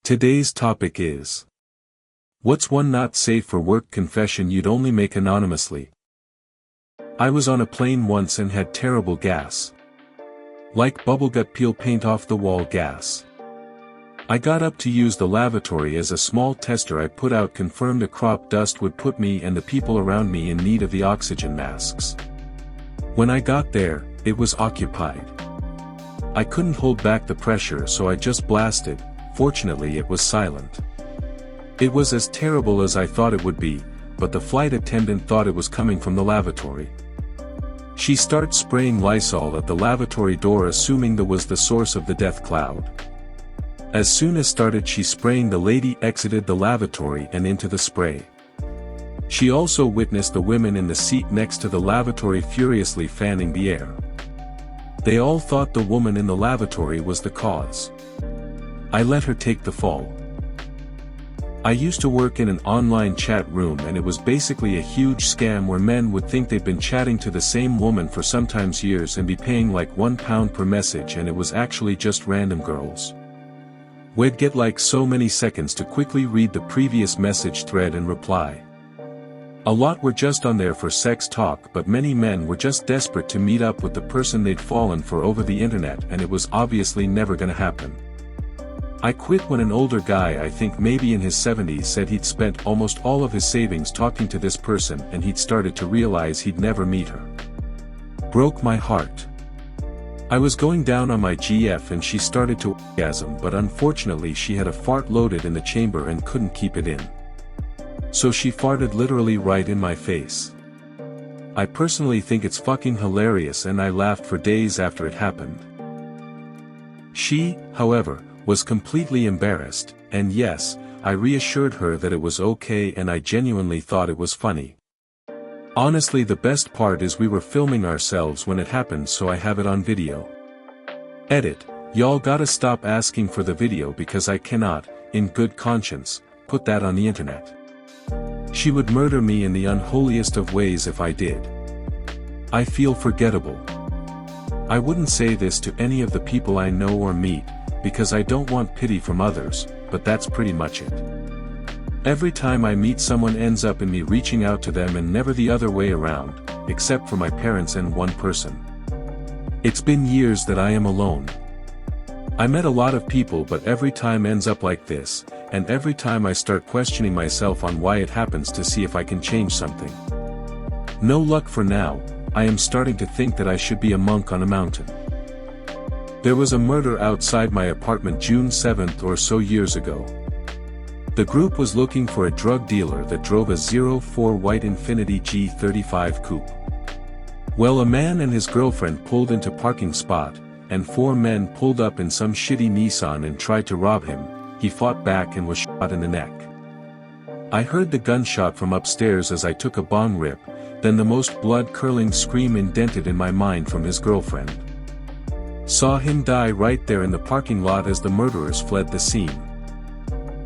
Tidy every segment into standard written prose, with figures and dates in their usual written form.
Today's topic is: what's one not safe for work confession you'd only make anonymously? I was on a plane once and had terrible gas. Like bubblegut peel paint off the wall gas. I got up to use the lavatory as a small tester I put out confirmed a crop dust would put me and the people around me in need of the oxygen masks. When I got there, it was occupied. I couldn't hold back the pressure so I just blasted. Fortunately it was silent. It was as terrible as I thought it would be, but the flight attendant thought it was coming from the lavatory. She started spraying Lysol at the lavatory door assuming that was the source of the death cloud. As soon as started she spraying, the lady exited the lavatory and into the spray. She also witnessed the women in the seat next to the lavatory furiously fanning the air. They all thought the woman in the lavatory was the cause. I let her take the fall. I used to work in an online chat room and it was basically a huge scam where men would think they'd been chatting to the same woman for sometimes years and be paying like £1 per message, and it was actually just random girls. We'd get like so many seconds to quickly read the previous message thread and reply. A lot were just on there for sex talk, but many men were just desperate to meet up with the person they'd fallen for over the internet, and it was obviously never gonna happen. I quit when an older guy, I think maybe in his 70s, said he'd spent almost all of his savings talking to this person and he'd started to realize he'd never meet her. Broke my heart. I was going down on my GF and she started to orgasm, but unfortunately she had a fart loaded in the chamber and couldn't keep it in. So she farted literally right in my face. I personally think it's fucking hilarious and I laughed for days after it happened. She, however, was completely embarrassed, and yes, I reassured her that it was okay and I genuinely thought it was funny. Honestly, the best part is we were filming ourselves when it happened, so I have it on video. Edit: y'all gotta stop asking for the video because I cannot, in good conscience, put that on the internet. She would murder me in the unholiest of ways if I did. I feel forgettable. I wouldn't say this to any of the people I know or meet, because I don't want pity from others, but that's pretty much it. Every time I meet someone ends up in me reaching out to them and never the other way around, except for my parents and one person. It's been years that I am alone. I met a lot of people, but every time ends up like this, and every time I start questioning myself on why it happens to see if I can change something. No luck for now. I am starting to think that I should be a monk on a mountain. There was a murder outside my apartment June 7th or so years ago. The group was looking for a drug dealer that drove a 04 white Infiniti G35 coupe. Well, a man and his girlfriend pulled into parking spot, and 4 men pulled up in some shitty Nissan and tried to rob him. He fought back and was shot in the neck. I heard the gunshot from upstairs as I took a bong rip, then the most blood-curdling scream indented in my mind from his girlfriend. Saw him die right there in the parking lot as the murderers fled the scene.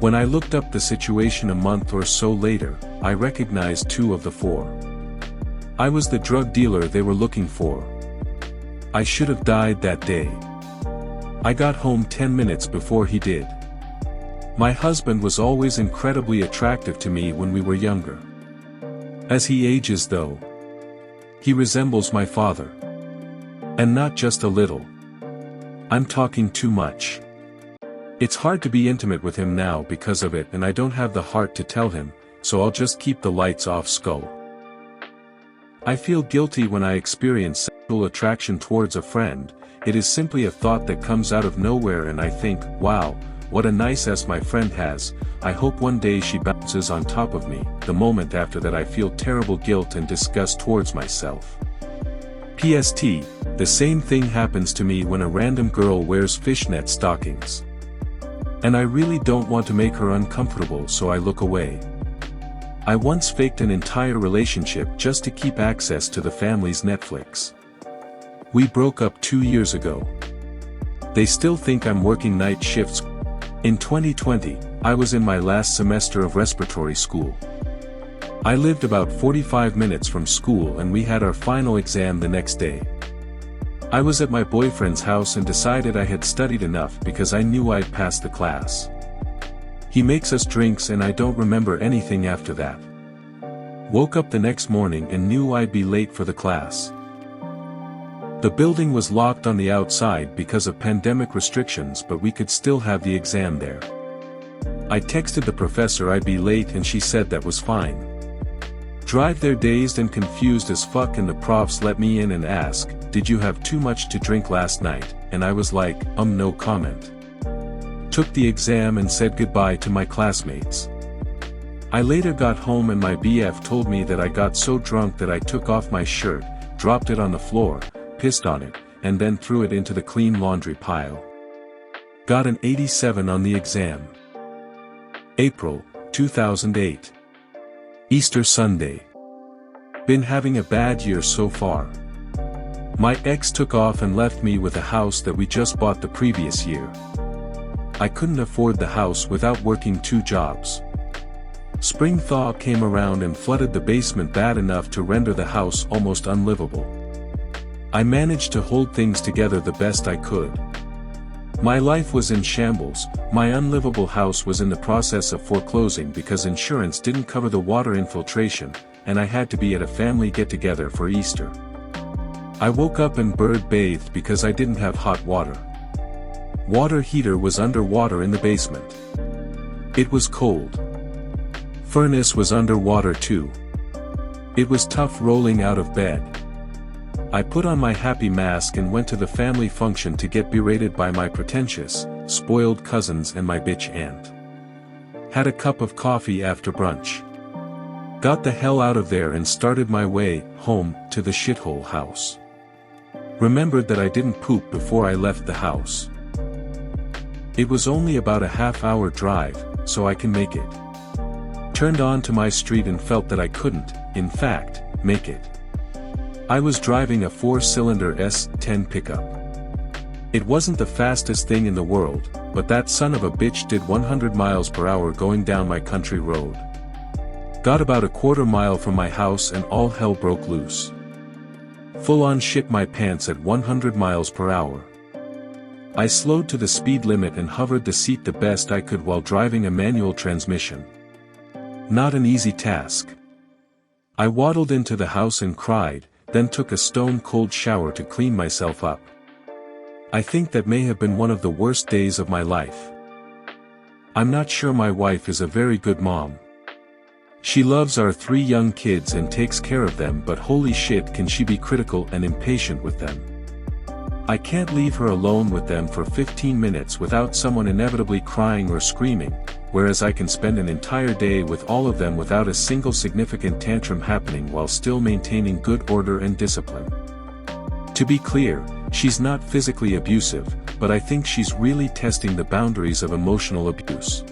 When I looked up the situation a month or so later, I recognized 2 of the 4. I was the drug dealer they were looking for. I should have died that day. I got home 10 minutes before he did. My husband was always incredibly attractive to me when we were younger. As he ages though, he resembles my father. And not just a little. I'm talking too much. It's hard to be intimate with him now because of it, and I don't have the heart to tell him, so I'll just keep the lights off. Skull. I feel guilty when I experience sexual attraction towards a friend. It is simply a thought that comes out of nowhere and I think, wow, what a nice ass my friend has. I hope one day she bounces on top of me. The moment after that I feel terrible guilt and disgust towards myself. PST, the same thing happens to me when a random girl wears fishnet stockings. And I really don't want to make her uncomfortable, so I look away. I once faked an entire relationship just to keep access to the family's Netflix. We broke up 2 years ago. They still think I'm working night shifts. In 2020, I was in my last semester of respiratory school. I lived about 45 minutes from school and we had our final exam the next day. I was at my boyfriend's house and decided I had studied enough because I knew I'd pass the class. He makes us drinks and I don't remember anything after that. Woke up the next morning and knew I'd be late for the class. The building was locked on the outside because of pandemic restrictions, but we could still have the exam there. I texted the professor I'd be late and she said that was fine. Drive there dazed and confused as fuck, and the profs let me in and ask, "Did you have too much to drink last night?" And I was like, no comment. Took the exam and said goodbye to my classmates. I later got home and my BF told me that I got so drunk that I took off my shirt, dropped it on the floor, pissed on it, and then threw it into the clean laundry pile. Got an 87 on the exam. April, 2008. Easter Sunday. Been having a bad year so far. My ex took off and left me with a house that we just bought the previous year. I couldn't afford the house without working 2 jobs. Spring thaw came around and flooded the basement bad enough to render the house almost unlivable. I managed to hold things together the best I could. My life was in shambles. My unlivable house was in the process of foreclosing because insurance didn't cover the water infiltration, and I had to be at a family get-together for Easter. I woke up and bird bathed because I didn't have hot water. Water heater was underwater in the basement. It was cold. Furnace was underwater too. It was tough rolling out of bed. I put on my happy mask and went to the family function to get berated by my pretentious, spoiled cousins and my bitch aunt. Had a cup of coffee after brunch. Got the hell out of there and started my way home to the shithole house. Remembered that I didn't poop before I left the house. It was only about a half-hour drive, so I can make it. Turned on to my street and felt that I couldn't, in fact, make it. I was driving a 4-cylinder S10 pickup. It wasn't the fastest thing in the world, but that son of a bitch did 100 miles per hour going down my country road. Got about a quarter mile from my house and all hell broke loose. Full on shit my pants at 100 miles per hour. I slowed to the speed limit and hovered the seat the best I could while driving a manual transmission. Not an easy task. I waddled into the house and cried, then took a stone-cold shower to clean myself up. I think that may have been one of the worst days of my life. I'm not sure my wife is a very good mom. She loves our 3 young kids and takes care of them, but holy shit can she be critical and impatient with them. I can't leave her alone with them for 15 minutes without someone inevitably crying or screaming, whereas I can spend an entire day with all of them without a single significant tantrum happening while still maintaining good order and discipline. To be clear, she's not physically abusive, but I think she's really testing the boundaries of emotional abuse.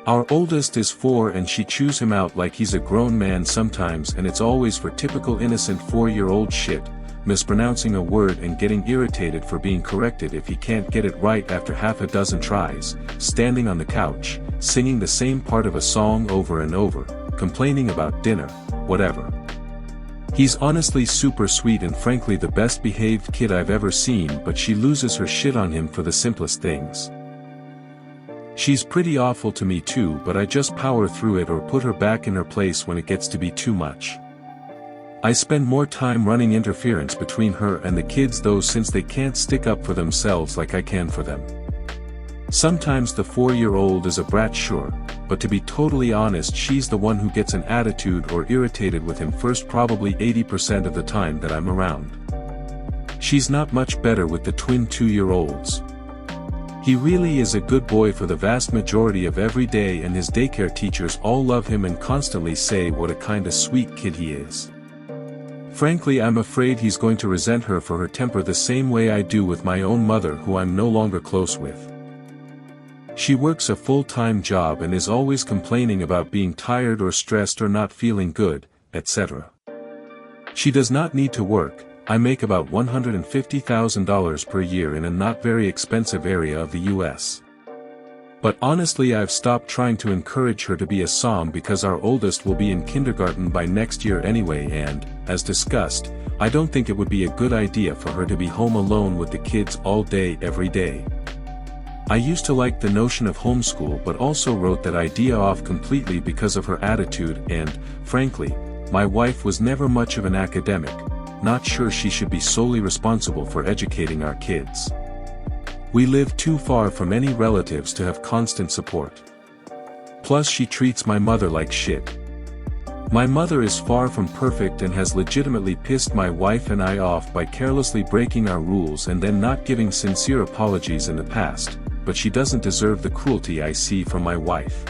Our oldest is 4 and she chews him out like he's a grown man sometimes, and it's always for typical innocent 4-year-old shit, mispronouncing a word and getting irritated for being corrected if he can't get it right after half a dozen tries, standing on the couch, singing the same part of a song over and over, complaining about dinner, whatever. He's honestly super sweet and frankly the best behaved kid I've ever seen, but she loses her shit on him for the simplest things. She's pretty awful to me too, but I just power through it or put her back in her place when it gets to be too much. I spend more time running interference between her and the kids though, since they can't stick up for themselves like I can for them. Sometimes the 4-year-old is a brat, sure, but to be totally honest, she's the one who gets an attitude or irritated with him first, probably 80% of the time that I'm around. She's not much better with the twin 2-year-olds. He really is a good boy for the vast majority of every day, and his daycare teachers all love him and constantly say what a kinda sweet kid he is. Frankly, I'm afraid he's going to resent her for her temper the same way I do with my own mother, who I'm no longer close with. She works a full-time job and is always complaining about being tired or stressed or not feeling good, etc. She does not need to work. I make about $150,000 per year in a not very expensive area of the US. But honestly, I've stopped trying to encourage her to be a som because our oldest will be in kindergarten by next year anyway, and, as discussed, I don't think it would be a good idea for her to be home alone with the kids all day every day. I used to like the notion of homeschool but also wrote that idea off completely because of her attitude and, frankly, my wife was never much of an academic, not sure she should be solely responsible for educating our kids. We live too far from any relatives to have constant support. Plus she treats my mother like shit. My mother is far from perfect and has legitimately pissed my wife and I off by carelessly breaking our rules and then not giving sincere apologies in the past, but she doesn't deserve the cruelty I see from my wife.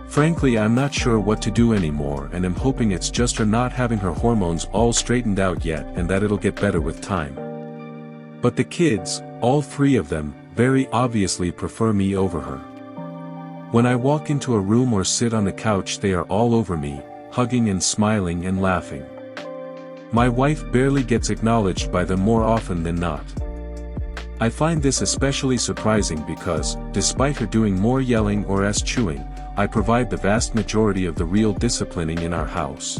Frankly, I'm not sure what to do anymore and am hoping it's just her not having her hormones all straightened out yet and that it'll get better with time. But the kids, all three of them, very obviously prefer me over her. When I walk into a room or sit on the couch they are all over me, hugging and smiling and laughing. My wife barely gets acknowledged by them more often than not. I find this especially surprising because, despite her doing more yelling or ass chewing, I provide the vast majority of the real disciplining in our house.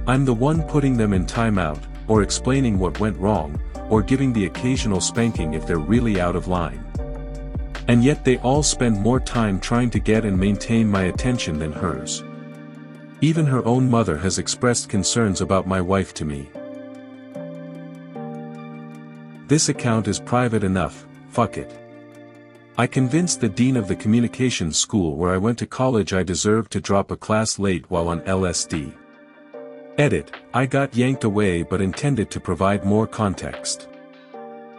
I'm the one putting them in timeout, or explaining what went wrong, or giving the occasional spanking if they're really out of line. And yet they all spend more time trying to get and maintain my attention than hers. Even her own mother has expressed concerns about my wife to me. This account is private enough, fuck it. I convinced the dean of the communications school where I went to college I deserved to drop a class late while on LSD. Edit, I got yanked away but intended to provide more context.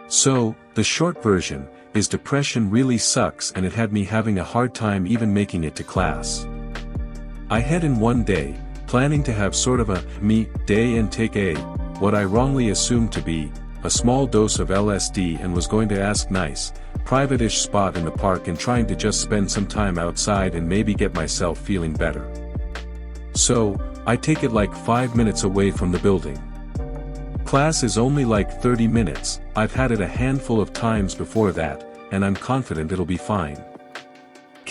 So, the short version, is depression really sucks and it had me having a hard time even making it to class. I head in one day, planning to have sort of a me day and take what I wrongly assumed to be, a small dose of LSD and was going to ask nice, private-ish spot in the park and trying to just spend some time outside and maybe get myself feeling better. So, I take it like 5 minutes away from the building. Class is only like 30 minutes, I've had it a handful of times before that, and I'm confident it'll be fine.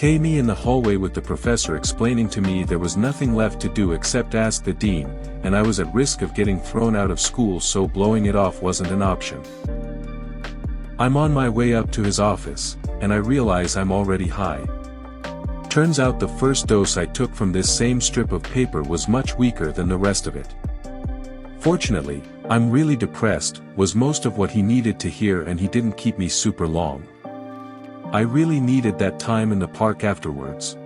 Me in the hallway with the professor explaining to me there was nothing left to do except ask the dean, and I was at risk of getting thrown out of school so blowing it off wasn't an option. I'm on my way up to his office, and I realize I'm already high. Turns out the first dose I took from this same strip of paper was much weaker than the rest of it. Fortunately, I'm really depressed, was most of what he needed to hear and he didn't keep me super long. I really needed that time in the park afterwards.